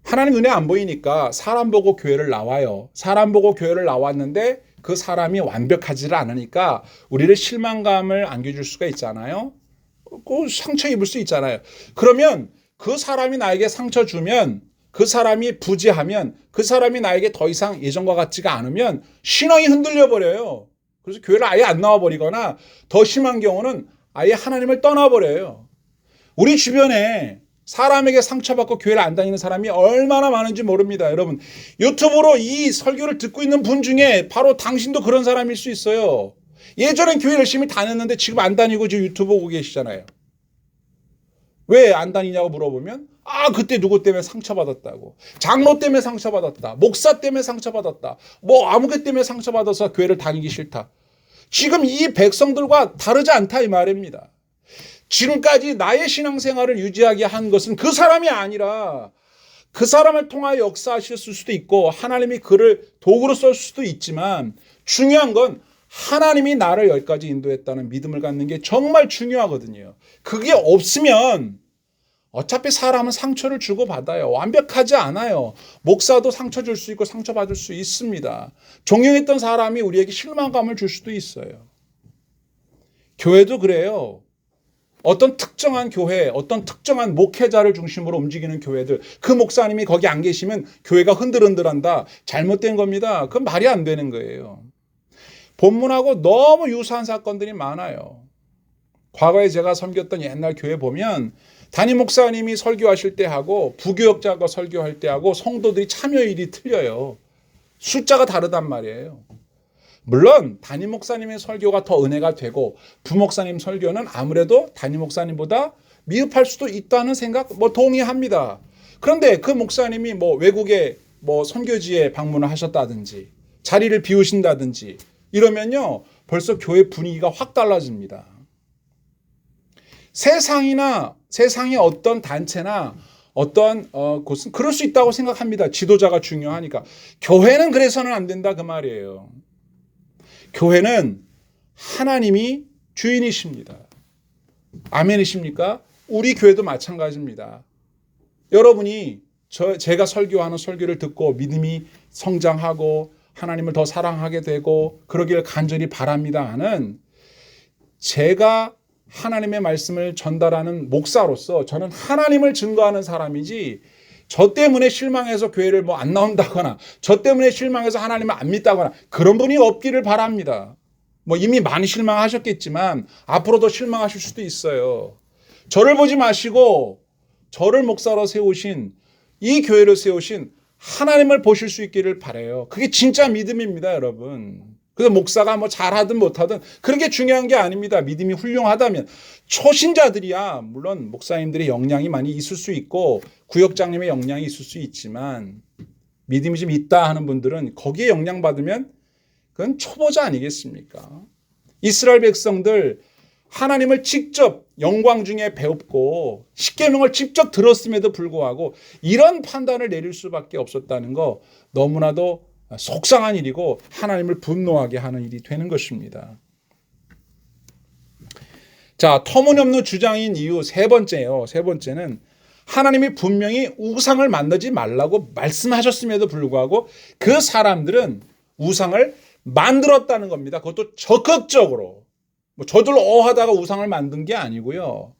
하나님 눈에 안 보이니까 사람 보고 교회를 나와요. 사람 보고 교회를 나왔는데 그 사람이 완벽하지를 않으니까 우리를 실망감을 안겨줄 수가 있잖아요. 그 상처 입을 수 있잖아요. 그러면 그 사람이 나에게 상처 주면, 그 사람이 부재하면, 그 사람이 나에게 더 이상 예전과 같지가 않으면 신앙이 흔들려 버려요. 그래서 교회를 아예 안 나와 버리거나 더 심한 경우는 아예 하나님을 떠나 버려요. 우리 주변에 사람에게 상처받고 교회를 안 다니는 사람이 얼마나 많은지 모릅니다. 여러분, 유튜브로 이 설교를 듣고 있는 분 중에 바로 당신도 그런 사람일 수 있어요. 예전엔 교회 열심히 다녔는데 지금 안 다니고 지금 유튜브 보고 계시잖아요. 왜 안 다니냐고 물어보면 그때 누구 때문에 상처받았다고. 장로 때문에 상처받았다. 목사 때문에 상처받았다. 뭐 아무개 때문에 상처받아서 교회를 다니기 싫다. 지금 이 백성들과 다르지 않다 이 말입니다. 지금까지 나의 신앙생활을 유지하게 한 것은 그 사람이 아니라 그 사람을 통하여 역사하셨을 수도 있고 하나님이 그를 도구로 쓸 수도 있지만 중요한 건 하나님이 나를 여기까지 인도했다는 믿음을 갖는 게 정말 중요하거든요. 그게 없으면 어차피 사람은 상처를 주고받아요. 완벽하지 않아요. 목사도 상처 줄 수 있고 상처받을 수 있습니다. 존경했던 사람이 우리에게 실망감을 줄 수도 있어요. 교회도 그래요. 어떤 특정한 교회, 어떤 특정한 목회자를 중심으로 움직이는 교회들, 그 목사님이 거기 안 계시면 교회가 흔들흔들한다. 잘못된 겁니다. 그건 말이 안 되는 거예요. 본문하고 너무 유사한 사건들이 많아요. 과거에 제가 섬겼던 옛날 교회 보면 담임 목사님이 설교하실 때 하고 부교역자가 설교할 때 하고 성도들이 참여율이 틀려요. 숫자가 다르단 말이에요. 물론 담임 목사님의 설교가 더 은혜가 되고 부목사님 설교는 아무래도 담임 목사님보다 미흡할 수도 있다는 생각 동의합니다. 그런데 그 목사님이 외국에 선교지에 방문을 하셨다든지 자리를 비우신다든지 이러면요 벌써 교회 분위기가 확 달라집니다. 세상의 어떤 단체나 어떤 곳은 그럴 수 있다고 생각합니다. 지도자가 중요하니까. 교회는 그래서는 안 된다 그 말이에요. 교회는 하나님이 주인이십니다. 아멘이십니까? 우리 교회도 마찬가지입니다. 여러분이 제가 설교하는 설교를 듣고 믿음이 성장하고 하나님을 더 사랑하게 되고 그러기를 간절히 바랍니다는 제가 하나님의 말씀을 전달하는 목사로서 저는 하나님을 증거하는 사람이지 저 때문에 실망해서 교회를 안 나온다거나 저 때문에 실망해서 하나님을 안 믿다거나 그런 분이 없기를 바랍니다. 이미 많이 실망하셨겠지만 앞으로도 실망하실 수도 있어요. 저를 보지 마시고 저를 목사로 세우신 이 교회를 세우신 하나님을 보실 수 있기를 바라요. 그게 진짜 믿음입니다, 여러분. 그래서 목사가 잘하든 못하든 그런 게 중요한 게 아닙니다. 믿음이 훌륭하다면 초신자들이야 물론 목사님들의 역량이 많이 있을 수 있고 구역장님의 역량이 있을 수 있지만 믿음이 좀 있다 하는 분들은 거기에 역량 받으면 그건 초보자 아니겠습니까? 이스라엘 백성들 하나님을 직접 영광 중에 배웠고 십계명을 직접 들었음에도 불구하고 이런 판단을 내릴 수밖에 없었다는 거 너무나도 속상한 일이고 하나님을 분노하게 하는 일이 되는 것입니다. 자, 터무니없는 주장인 이유 세 번째예요. 세 번째는 하나님이 분명히 우상을 만들지 말라고 말씀하셨음에도 불구하고 그 사람들은 우상을 만들었다는 겁니다. 그것도 적극적으로. 저절로 하다가 우상을 만든 게 아니고요.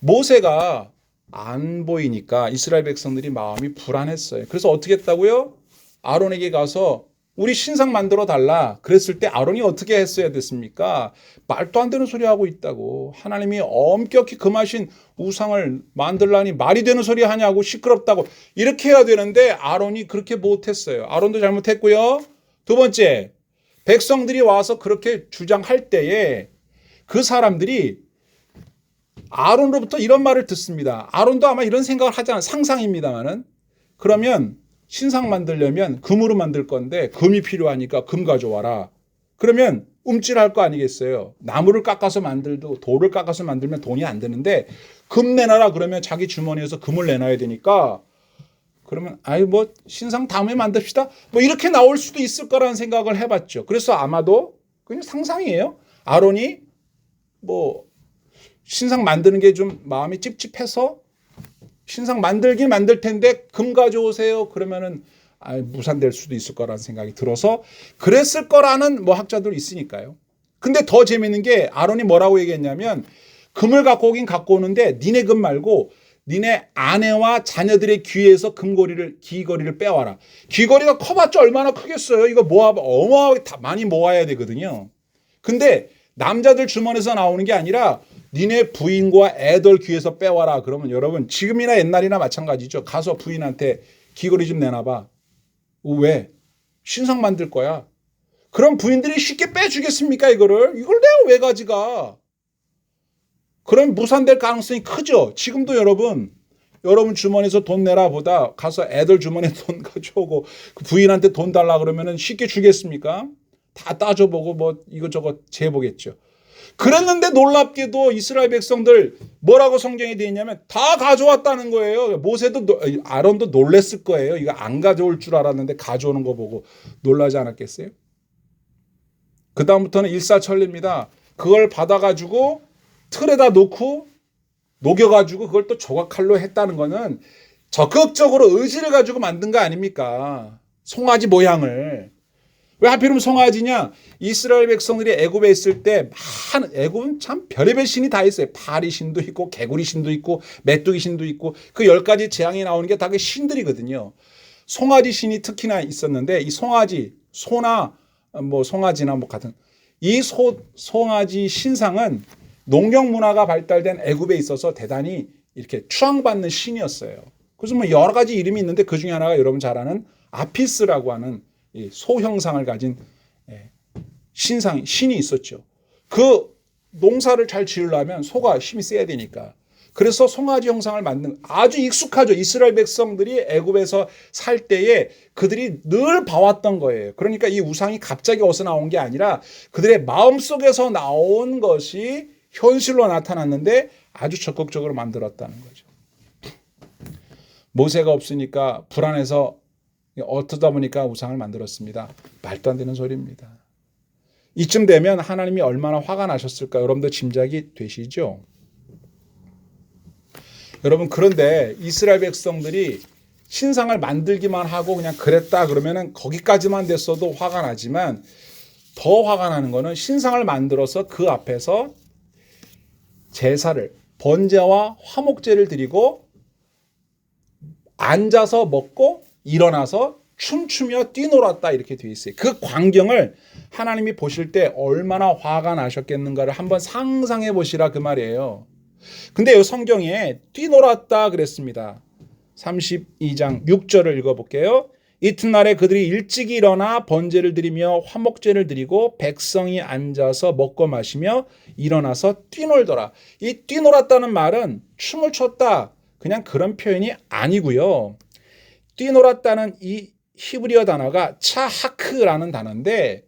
모세가 안 보이니까 이스라엘 백성들이 마음이 불안했어요. 그래서 어떻게 했다고요? 아론에게 가서 우리 신상 만들어 달라. 그랬을 때 아론이 어떻게 했어야 됐습니까? 말도 안 되는 소리 하고 있다고. 하나님이 엄격히 금하신 우상을 만들라니 말이 되는 소리 하냐고 시끄럽다고. 이렇게 해야 되는데 아론이 그렇게 못했어요. 아론도 잘못했고요. 두 번째, 백성들이 와서 그렇게 주장할 때에 그 사람들이 아론으로부터 이런 말을 듣습니다. 아론도 아마 이런 생각을 하지 않아, 상상입니다만은. 그러면 신상 만들려면 금으로 만들 건데 금이 필요하니까 금 가져와라. 그러면 움찔할 거 아니겠어요. 나무를 깎아서 만들도 돌을 깎아서 만들면 돈이 안 되는데 금 내놔라 그러면 자기 주머니에서 금을 내놔야 되니까 그러면 아이 뭐 신상 다음에 만듭시다. 뭐 이렇게 나올 수도 있을 거라는 생각을 해봤죠. 그래서 아마도 그냥 상상이에요. 아론이 뭐 신상 만드는 게 좀 마음이 찝찝해서 신상 만들긴 만들 텐데 금 가져오세요. 그러면은 무산될 수도 있을 거라는 생각이 들어서 그랬을 거라는 뭐 학자들 있으니까요. 근데 더 재밌는 게 아론이 뭐라고 얘기했냐면 금을 갖고 오긴 갖고 오는데 니네 금 말고 니네 아내와 자녀들의 귀에서 귀걸이를 빼와라. 귀걸이가 커봤자 얼마나 크겠어요. 이거 어마어마하게 많이 모아야 되거든요. 근데 남자들 주머니에서 나오는 게 아니라 니네 부인과 애들 귀에서 빼와라. 그러면 여러분 지금이나 옛날이나 마찬가지죠. 가서 부인한테 귀걸이 좀 내놔봐. 왜? 신상 만들 거야. 그럼 부인들이 쉽게 빼주겠습니까 이거를? 이걸 내가 왜 가져가? 그럼 무산될 가능성이 크죠. 지금도 여러분 주머니에서 돈 내라 보다 가서 애들 주머니에 돈 가져오고 부인한테 돈 달라 그러면 쉽게 주겠습니까? 다 따져보고 뭐 이것저것 재보겠죠. 그랬는데 놀랍게도 이스라엘 백성들 뭐라고 성경에 되어 있냐면 다 가져왔다는 거예요. 아론도 놀랬을 거예요. 이거 안 가져올 줄 알았는데 가져오는 거 보고 놀라지 않았겠어요? 그 다음부터는 일사천리입니다. 그걸 받아가지고 틀에다 놓고 녹여가지고 그걸 또 조각칼로 했다는 거는 적극적으로 의지를 가지고 만든 거 아닙니까? 송아지 모양을. 왜 하필이면 송아지냐? 이스라엘 백성들이 애굽에 있을 때 애굽은 참 별의별 신이 다 있어요. 파리 신도 있고 개구리 신도 있고 메뚜기 신도 있고 그 10가지 재앙이 나오는 게 다 그 신들이거든요. 송아지 신이 특히나 있었는데 이 소나 뭐 송아지나 뭐 같은 이 송아지 신상은 농경 문화가 발달된 애굽에 있어서 대단히 이렇게 추앙받는 신이었어요. 그래서 뭐 여러 가지 이름이 있는데 그 중에 하나가 여러분 잘 아는 아피스라고 하는 이 소 형상을 가진 신이 있었죠. 그 농사를 잘 지으려면 소가 힘이 세야 되니까. 그래서 송아지 형상을 만든 아주 익숙하죠. 이스라엘 백성들이 애굽에서 살 때에 그들이 늘 봐왔던 거예요. 그러니까 이 우상이 갑자기 어디서 나온 게 아니라 그들의 마음속에서 나온 것이 현실로 나타났는데 아주 적극적으로 만들었다는 거죠. 모세가 없으니까 불안해서 어쩌다 보니까 우상을 만들었습니다. 말도 안 되는 소리입니다. 이쯤 되면 하나님이 얼마나 화가 나셨을까 여러분도 짐작이 되시죠? 여러분 그런데 이스라엘 백성들이 신상을 만들기만 하고 그냥 그랬다 그러면은 거기까지만 됐어도 화가 나지만 더 화가 나는 거는 신상을 만들어서 그 앞에서 제사를 번제와 화목제를 드리고 앉아서 먹고 일어나서 춤추며 뛰놀았다 이렇게 되어 있어요. 그 광경을 하나님이 보실 때 얼마나 화가 나셨겠는가를 한번 상상해 보시라 그 말이에요. 근데 이 성경에 뛰놀았다 그랬습니다. 32장 6절을 읽어볼게요. 이튿날에 그들이 일찍 일어나 번제를 드리며 화목제를 드리고 백성이 앉아서 먹고 마시며 일어나서 뛰놀더라. 이 뛰놀았다는 말은 춤을 췄다 그냥 그런 표현이 아니고요. 뛰놀았다는 이 히브리어 단어가 차하크라는 단어인데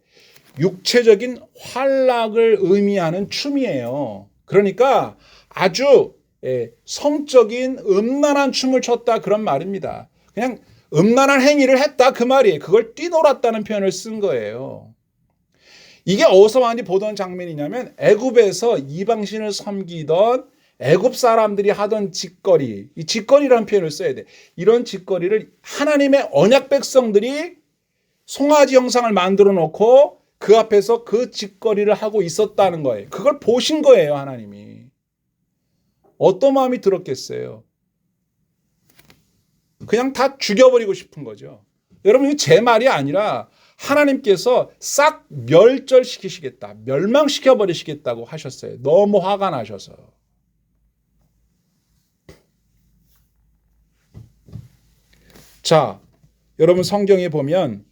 육체적인 활락을 의미하는 춤이에요. 그러니까 아주 성적인 음란한 춤을 췄다 그런 말입니다. 그냥 음란한 행위를 했다 그 말이에요. 그걸 뛰놀았다는 표현을 쓴 거예요. 이게 어디서 많이 보던 장면이냐면 애굽에서 이방신을 섬기던 애굽 사람들이 하던 짓거리, 이 짓거리라는 표현을 써야 돼. 이런 짓거리를 하나님의 언약 백성들이 송아지 형상을 만들어 놓고 그 앞에서 그 짓거리를 하고 있었다는 거예요. 그걸 보신 거예요, 하나님이. 어떤 마음이 들었겠어요? 그냥 다 죽여버리고 싶은 거죠. 여러분, 이거 제 말이 아니라 하나님께서 싹 멸절시키시겠다, 멸망시켜버리시겠다고 하셨어요. 너무 화가 나셔서. 자, 여러분 성경에 보면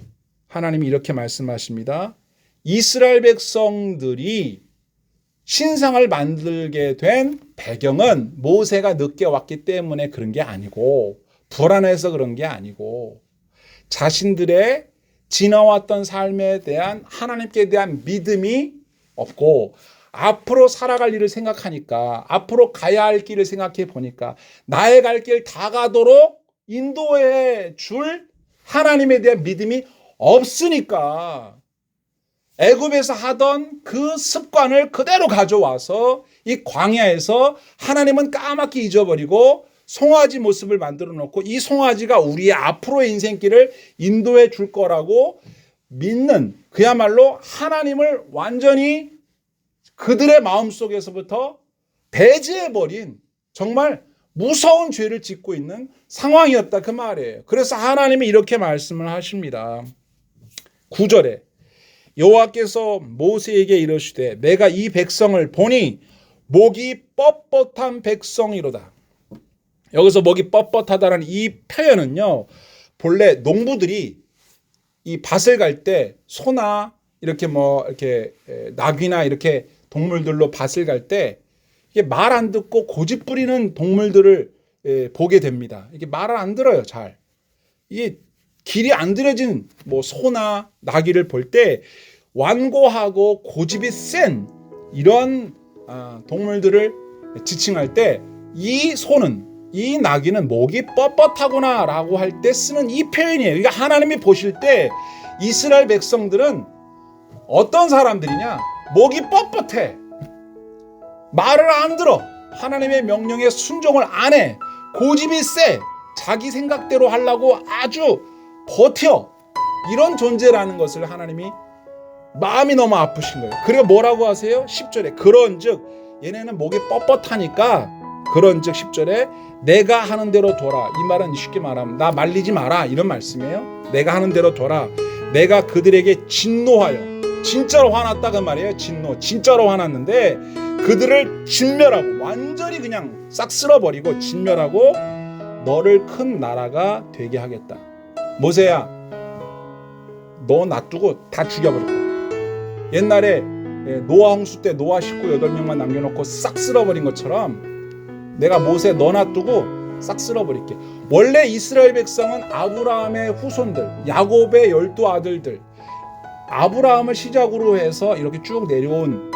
하나님이 이렇게 말씀하십니다. 이스라엘 백성들이 신상을 만들게 된 배경은 모세가 늦게 왔기 때문에 그런 게 아니고, 불안해서 그런 게 아니고, 자신들의 지나왔던 삶에 대한 하나님께 대한 믿음이 없고, 앞으로 살아갈 일을 생각하니까, 앞으로 가야 할 길을 생각해 보니까 나의 갈 길 다 가도록 인도해 줄 하나님에 대한 믿음이 없으니까 애굽에서 하던 그 습관을 그대로 가져와서 이 광야에서 하나님은 까맣게 잊어버리고 송아지 모습을 만들어 놓고, 이 송아지가 우리의 앞으로의 인생길을 인도해 줄 거라고 믿는, 그야말로 하나님을 완전히 그들의 마음속에서부터 배제해버린 정말 무서운 죄를 짓고 있는 상황이었다, 그 말이에요. 그래서 하나님이 이렇게 말씀을 하십니다. 9절에 여호와께서 모세에게 이르시되 내가 이 백성을 보니 목이 뻣뻣한 백성이로다. 여기서 목이 뻣뻣하다는 이 표현은요, 본래 농부들이 이 밭을 갈 때 소나 이렇게 이렇게 나귀나 이렇게 동물들로 밭을 갈 때 이게 말 안 듣고 고집 부리는 동물들을 보게 됩니다. 이게 말을 안 들어요, 잘. 이게 길이 안 들여진 소나 나귀를 볼 때 완고하고 고집이 센 이런 동물들을 지칭할 때 이 소는, 이 나귀는 목이 뻣뻣하구나 라고 할 때 쓰는 이 표현이에요. 그러니까 하나님이 보실 때 이스라엘 백성들은 어떤 사람들이냐? 목이 뻣뻣해. 말을 안 들어. 하나님의 명령에 순종을 안 해. 고집이 세. 자기 생각대로 하려고 아주 버텨. 이런 존재라는 것을 하나님이 마음이 너무 아프신 거예요. 그리고 뭐라고 하세요? 10절에 그런즉, 얘네는 목이 뻣뻣하니까 그런즉 10절에 내가 하는 대로 둬라. 이 말은 쉽게 말하면 나 말리지 마라, 이런 말씀이에요. 내가 하는 대로 둬라. 내가 그들에게 진노하여, 진짜로 화났다 그 말이에요. 진짜로 화났는데 그들을 진멸하고, 완전히 그냥 싹 쓸어버리고 진멸하고 너를 큰 나라가 되게 하겠다. 모세야, 너 놔두고 다 죽여버릴 거야. 옛날에 노아 홍수 때 노아 식구 8명만 남겨놓고 싹 쓸어버린 것처럼 내가 모세 너 놔두고 싹 쓸어버릴게. 원래 이스라엘 백성은 아브라함의 후손들, 야곱의 12아들들, 아브라함을 시작으로 해서 이렇게 쭉 내려온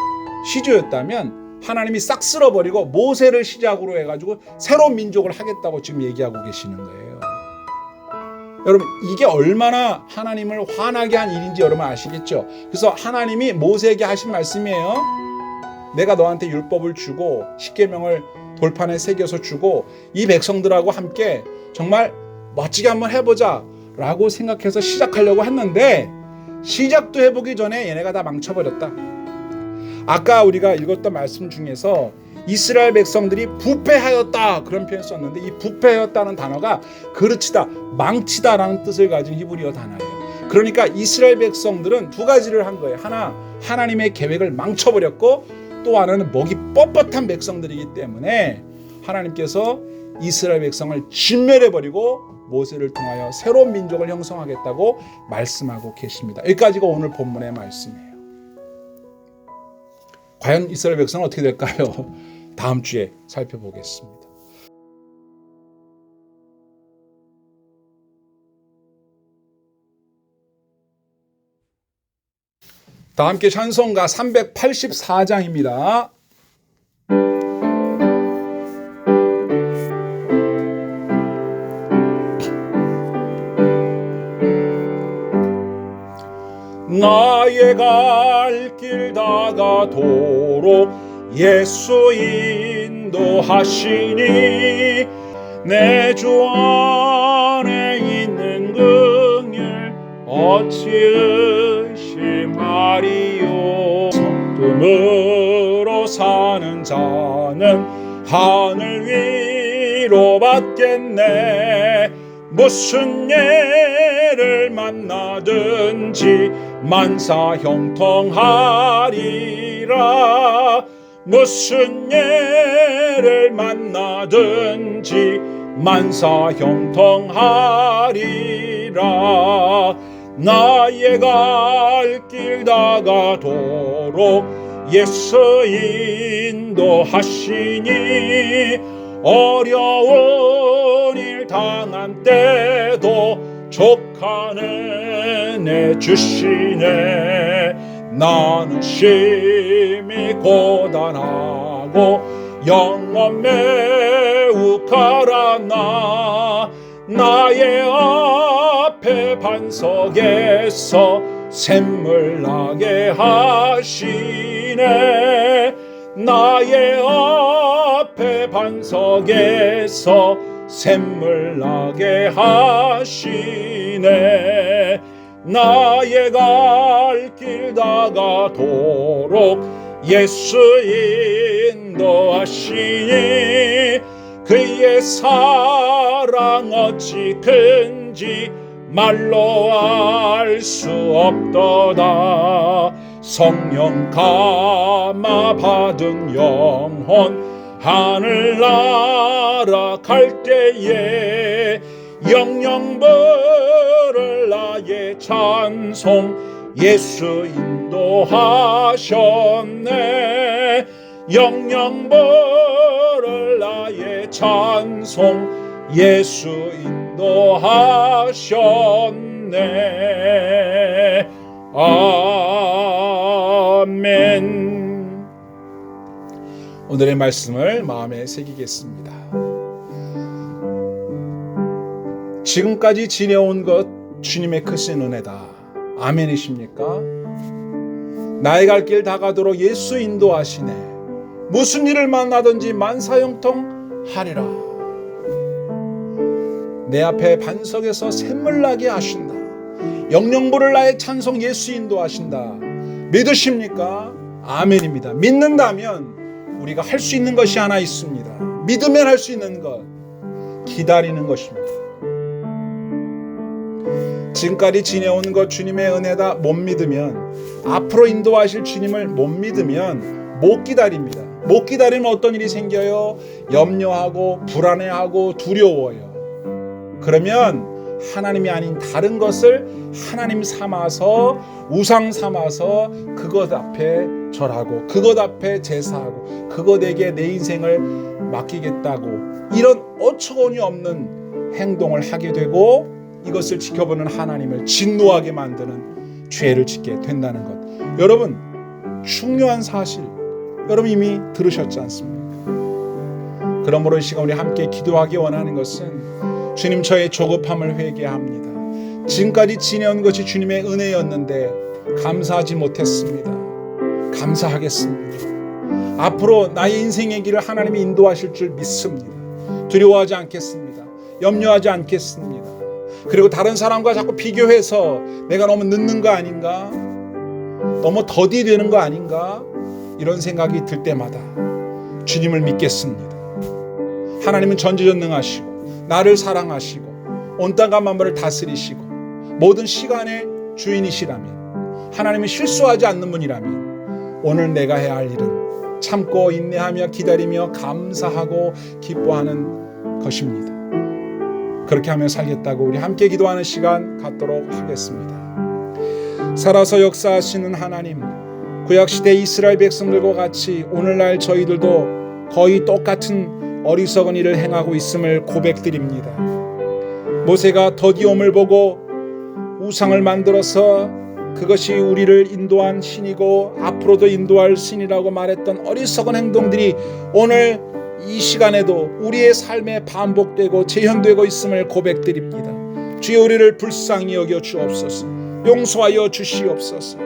시조였다면 하나님이 싹 쓸어버리고 모세를 시작으로 해가지고 새로운 민족을 하겠다고 지금 얘기하고 계시는 거예요. 여러분, 이게 얼마나 하나님을 화나게 한 일인지 여러분 아시겠죠? 그래서 하나님이 모세에게 하신 말씀이에요. 내가 너한테 율법을 주고 십계명을 돌판에 새겨서 주고 이 백성들하고 함께 정말 멋지게 한번 해보자 라고 생각해서 시작하려고 했는데, 시작도 해보기 전에 얘네가 다 망쳐버렸다. 아까 우리가 읽었던 말씀 중에서 이스라엘 백성들이 부패하였다 그런 표현 썼는데, 이 부패하였다는 단어가 그르치다, 망치다라는 뜻을 가진 히브리어 단어예요. 그러니까 이스라엘 백성들은 두 가지를 한 거예요. 하나, 하나님의 계획을 망쳐버렸고, 또 하나는 목이 뻣뻣한 백성들이기 때문에 하나님께서 이스라엘 백성을 진멸해버리고 모세를 통하여 새로운 민족을 형성하겠다고 말씀하고 계십니다. 여기까지가 오늘 본문의 말씀이에요. 과연 이스라엘 백성은 어떻게 될까요? 다음 주에 살펴보겠습니다. 다 함께 찬송가 384장입니다. 나의 갈 길 다가도록 예수 인도하시니 내 주 안에 있는 긍휼 어찌 의심하리요. 성품으로 사는 자는 하늘 위로 받겠네. 무슨 예를 만나든지 만사 형통하리라. 무슨 예를 만나든지 만사 형통하리라. 나의 갈 길 다가도록 예수 인도하시니 어려운 일 당한 때도 족하는 애 주시네. 나는 심히 고단하고 영원 매우 가라나 나의 앞에 반석에서 샘물 나게 하시네. 나의 앞에 반석에서 샘물 나게 하시네. 나의 갈 길 다가도록 예수 인도하시니 그의 사랑 어찌 큰지 말로 알 수 없도다. 성령 감화 받은 영혼 하늘나라 갈 때에 영영 부를 나의 찬송 예수 인도하셨네. 영영 부를 나의 찬송 예수 인도하셨네. 아멘. 오늘의 말씀을 마음에 새기겠습니다. 지금까지 지내온 것 주님의 크신 은혜다. 아멘이십니까? 나의 갈 길 다가도록 예수 인도하시네. 무슨 일을 만나든지 만사형통 하리라. 내 앞에 반석에서 샘물 나게 하신다. 영영부를 나의 찬송 예수 인도하신다. 믿으십니까? 아멘입니다. 믿는다면 우리가 할 수 있는 것이 하나 있습니다. 믿으면 할 수 있는 것, 기다리는 것입니다. 지금까지 지내온 것 주님의 은혜다 못 믿으면, 앞으로 인도하실 주님을 못 믿으면 못 기다립니다. 못 기다리면 어떤 일이 생겨요? 염려하고 불안해하고 두려워요. 그러면 하나님이 아닌 다른 것을 하나님 삼아서, 우상 삼아서 그것 앞에 절하고 그것 앞에 제사하고 그것에게 내 인생을 맡기겠다고, 이런 어처구니 없는 행동을 하게 되고 이것을 지켜보는 하나님을 진노하게 만드는 죄를 짓게 된다는 것. 여러분, 중요한 사실 여러분 이미 들으셨지 않습니까? 그러므로 이 시간 우리 함께 기도하기 원하는 것은, 주님, 저의 조급함을 회개합니다. 지금까지 지내온 것이 주님의 은혜였는데 감사하지 못했습니다. 감사하겠습니다. 앞으로 나의 인생의 길을 하나님이 인도하실 줄 믿습니다. 두려워하지 않겠습니다. 염려하지 않겠습니다. 그리고 다른 사람과 자꾸 비교해서 내가 너무 늦는 거 아닌가, 너무 더디 되는 거 아닌가, 이런 생각이 들 때마다 주님을 믿겠습니다. 하나님은 전지전능하시고 나를 사랑하시고 온 땅과 만물을 다스리시고 모든 시간의 주인이시라면, 하나님은 실수하지 않는 분이라면 오늘 내가 해야 할 일은 참고 인내하며 기다리며 감사하고 기뻐하는 것입니다. 그렇게 하며 살겠다고 우리 함께 기도하는 시간 갖도록 하겠습니다. 살아서 역사하시는 하나님, 구약시대 이스라엘 백성들과 같이 오늘날 저희들도 거의 똑같은 어리석은 일을 행하고 있음을 고백드립니다. 모세가 더디옴을 보고 우상을 만들어서 그것이 우리를 인도한 신이고 앞으로도 인도할 신이라고 말했던 어리석은 행동들이 오늘 이 시간에도 우리의 삶에 반복되고 재현되고 있음을 고백드립니다. 주여, 우리를 불쌍히 여겨 주옵소서. 용서하여 주시옵소서.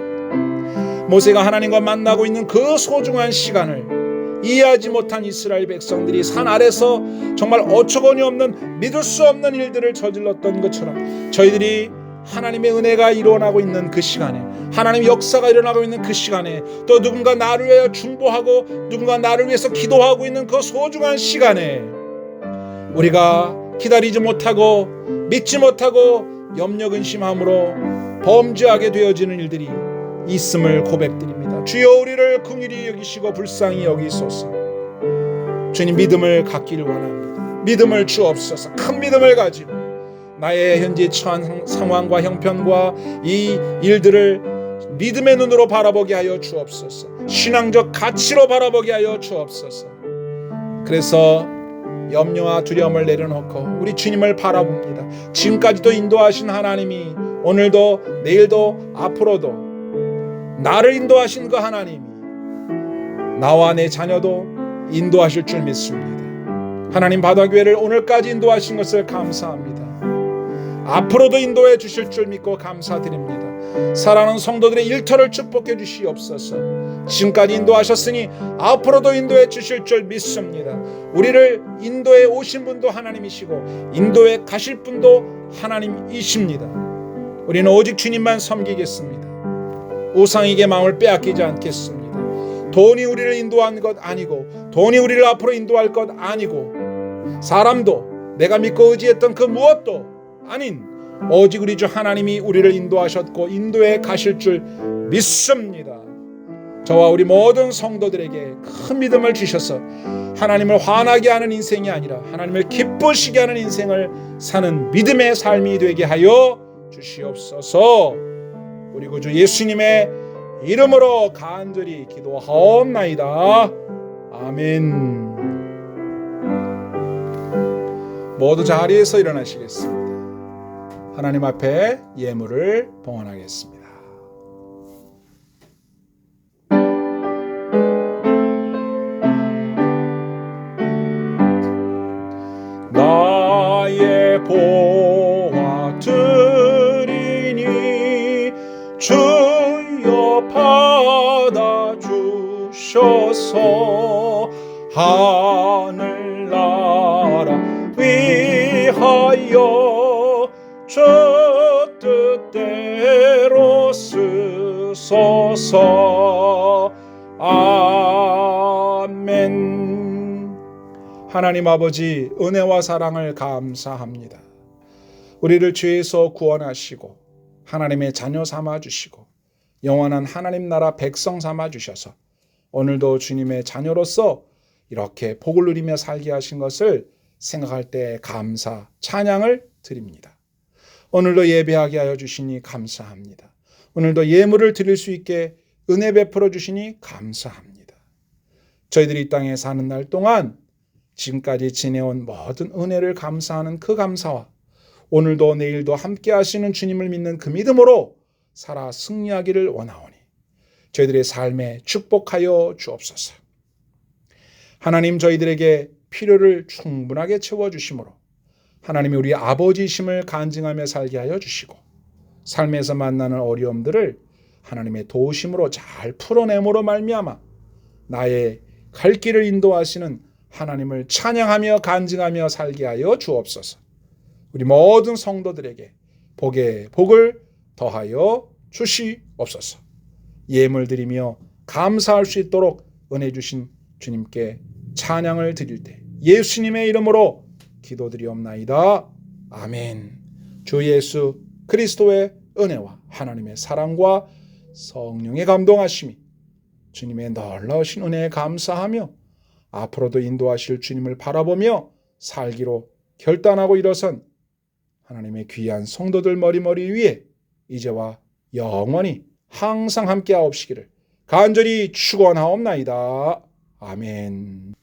모세가 하나님과 만나고 있는 그 소중한 시간을 이해하지 못한 이스라엘 백성들이 산 아래서 정말 어처구니 없는, 믿을 수 없는 일들을 저질렀던 것처럼 저희들이 하나님의 은혜가 일어나고 있는 그 시간에, 하나님의 역사가 일어나고 있는 그 시간에, 또 누군가 나를 위하여 중보하고 누군가 나를 위해서 기도하고 있는 그 소중한 시간에 우리가 기다리지 못하고 믿지 못하고 염려 근심함으로 범죄하게 되어지는 일들이 있음을 고백드립니다. 주여, 우리를 긍휼히 여기시고 불쌍히 여기소서. 주님, 믿음을 갖기를 원합니다. 믿음을 주옵소서. 큰 믿음을 가지고 나의 현재 처한 상황과 형편과 이 일들을 믿음의 눈으로 바라보게 하여 주옵소서. 신앙적 가치로 바라보게 하여 주옵소서. 그래서 염려와 두려움을 내려놓고 우리 주님을 바라봅니다. 지금까지도 인도하신 하나님이 오늘도 내일도 앞으로도 나를 인도하신 그 하나님이 나와 내 자녀도 인도하실 줄 믿습니다. 하나님 바다교회를 오늘까지 인도하신 것을 감사합니다. 앞으로도 인도해 주실 줄 믿고 감사드립니다. 사랑하는 성도들의 일터를 축복해 주시옵소서. 지금까지 인도하셨으니 앞으로도 인도해 주실 줄 믿습니다. 우리를 인도해 오신 분도 하나님이시고 인도해 가실 분도 하나님이십니다. 우리는 오직 주님만 섬기겠습니다. 우상에게 마음을 빼앗기지 않겠습니다. 돈이 우리를 인도한 것 아니고 돈이 우리를 앞으로 인도할 것 아니고 사람도 내가 믿고 의지했던 그 무엇도 아닌 오직 우리 주 하나님이 우리를 인도하셨고 인도해 가실 줄 믿습니다. 저와 우리 모든 성도들에게 큰 믿음을 주셔서 하나님을 화나게 하는 인생이 아니라 하나님을 기쁘시게 하는 인생을 사는 믿음의 삶이 되게 하여 주시옵소서. 우리 구주 예수님의 이름으로 간절히 기도하옵나이다. 아멘. 모두 자리에서 일어나시겠습니다. 하나님 앞에 예물을 봉헌하겠습니다. 나의 보화 드리니 주여 받아 주셔서 하늘나라 위하여 주 뜻대로 쓰소서. 아멘. 하나님 아버지 은혜와 사랑을 감사합니다. 우리를 죄에서 구원하시고 하나님의 자녀 삼아주시고 영원한 하나님 나라 백성 삼아주셔서 오늘도 주님의 자녀로서 이렇게 복을 누리며 살게 하신 것을 생각할 때 감사, 찬양을 드립니다. 오늘도 예배하게 하여 주시니 감사합니다. 오늘도 예물을 드릴 수 있게 은혜 베풀어 주시니 감사합니다. 저희들이 이 땅에 사는 날 동안 지금까지 지내온 모든 은혜를 감사하는 그 감사와 오늘도 내일도 함께 하시는 주님을 믿는 그 믿음으로 살아 승리하기를 원하오니 저희들의 삶에 축복하여 주옵소서. 하나님 저희들에게 필요를 충분하게 채워주심으로 하나님이 우리 아버지이심을 간증하며 살게 하여 주시고 삶에서 만나는 어려움들을 하나님의 도우심으로 잘 풀어내므로 말미암아 나의 갈 길을 인도하시는 하나님을 찬양하며 간증하며 살게 하여 주옵소서. 우리 모든 성도들에게 복에 복을 더하여 주시옵소서. 예물 드리며 감사할 수 있도록 은혜 주신 주님께 찬양을 드릴 때 예수님의 이름으로 기도드리옵나이다. 아멘. 주 예수 그리스도의 은혜와 하나님의 사랑과 성령의 감동하심이 주님의 놀라우신 은혜에 감사하며 앞으로도 인도하실 주님을 바라보며 살기로 결단하고 일어선 하나님의 귀한 성도들 머리머리 위에 이제와 영원히 항상 함께 하옵시기를 간절히 축원하옵나이다. 아멘.